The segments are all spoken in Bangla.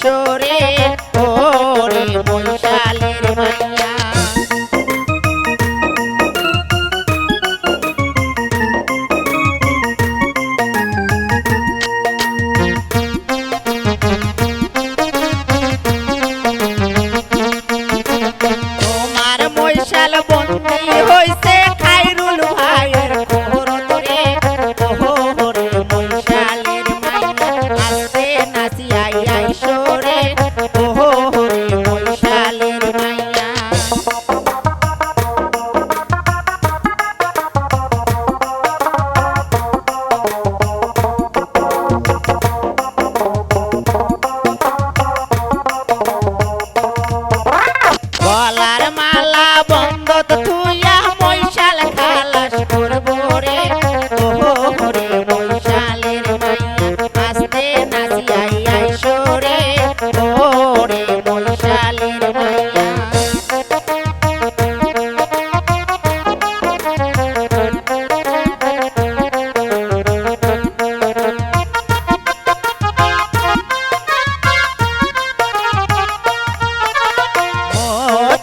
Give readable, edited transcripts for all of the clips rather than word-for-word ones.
আইসো রে ওরে বৈশালের মাইয়া তোমার বৈশাল বন্দি হইছে খাইরুল ভাইয়ের খবরত রে ওরে বৈশালের মাইয়া আস্তে নাচিয়া আইসো রে ওরে বৈশালের মাইয়া গলার মালা বন্ধ থুইয়া মৈশাল খালাস করবো রে ওরে বৈশালের মাইয়া আস্তে নাচিয়া আইসো রে ওরে বৈশালের মাইয়া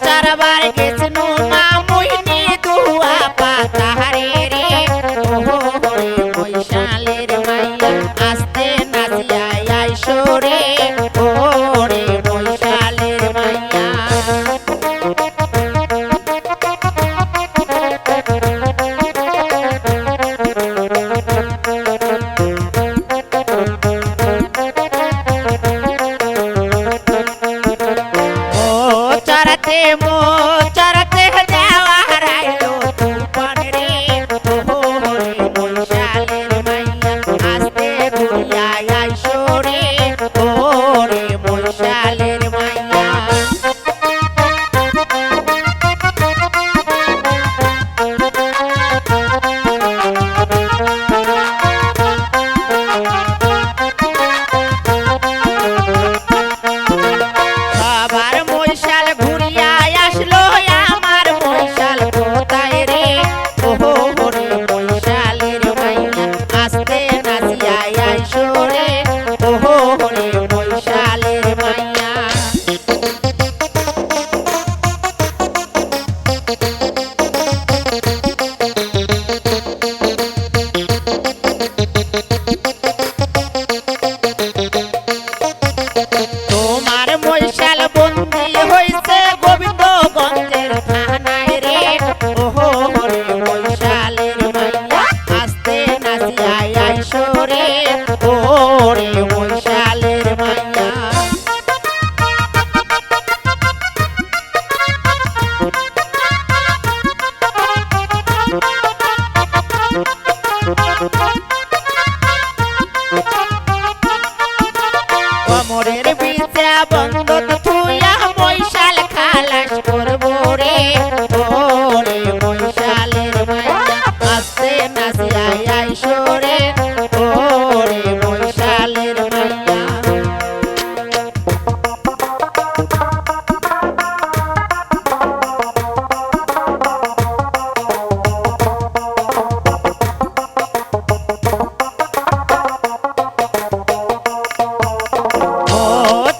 চারবার গেছনু মা মুইনি দুয়া পাতাহারে রে ওরে বৈশালের মাইয়া আস্তে নাচিয়া আইসো রে ওরে বৈশালের মাইয়া চরতে দেওয়া হারাইলো তুফান রে ওরে বৈশালের মাইয়া আস্তে ঘুরিয়া আইসো রে ওরে বৈশালের মাইয়া সবার বৈশাল ঘুরিয়া আসলো আমার বৈশাল কোথায় রে ওরে বৈশালের মাইয়া আস্তে নাচিয়া আইসো রে ওরে বৈশালের মাইয়া তোমার বৈশাল বন্দি হইছে গোবিন্দগঞ্জের থানায় রে ওরে বৈশালের মাইয়া আস্তে নাচিয়া আইসো রে ওরে বৈশালের মাইয়া কমরের বিছা বন্ধ থুইয়া বৈশাল খালাস করবো রে ওরে বৈশালের মাইয়া আস্তে নাচিয়া আইসো রে ওরে বৈশালের মাইয়া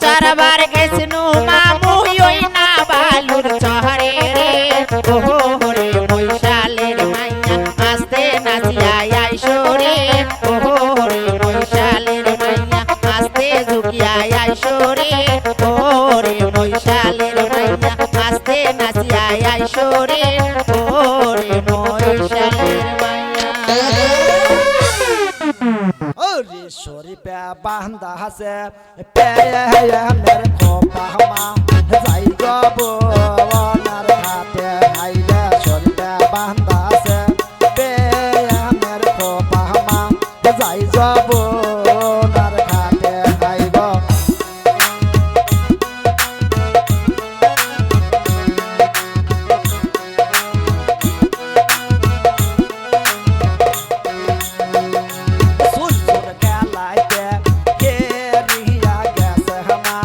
চারবার গেছনু মামু ওই না বালুর শহরে রে ওরে বৈশালের মাইয়া আস্তে নাচিয়া আইসো রে ওরে বৈশালের মাইয়া আস্তে ঝুঁকিয়া আইসো রে ওরে বৈশালের মাইয়া আস্তে নাচিয়া আইসো রে ওরে বৈশালের মাইয়া ओरे सोरी पे बांधा से पे मेरे खोपा हमा जाई गबो नार खाते आइले सोरी पे बांधा से पे मेरे खोपा हमा जाई गबो नार खाते आइबो सुन सुन के लाइके के रिया गैस हमा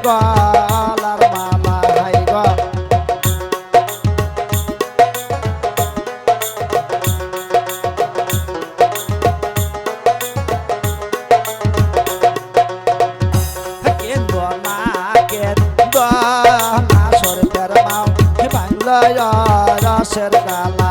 গলার মালা হাই গ কেন্দ্র না কেন্দ্র না সরকার মাও বাংলা রসের গালা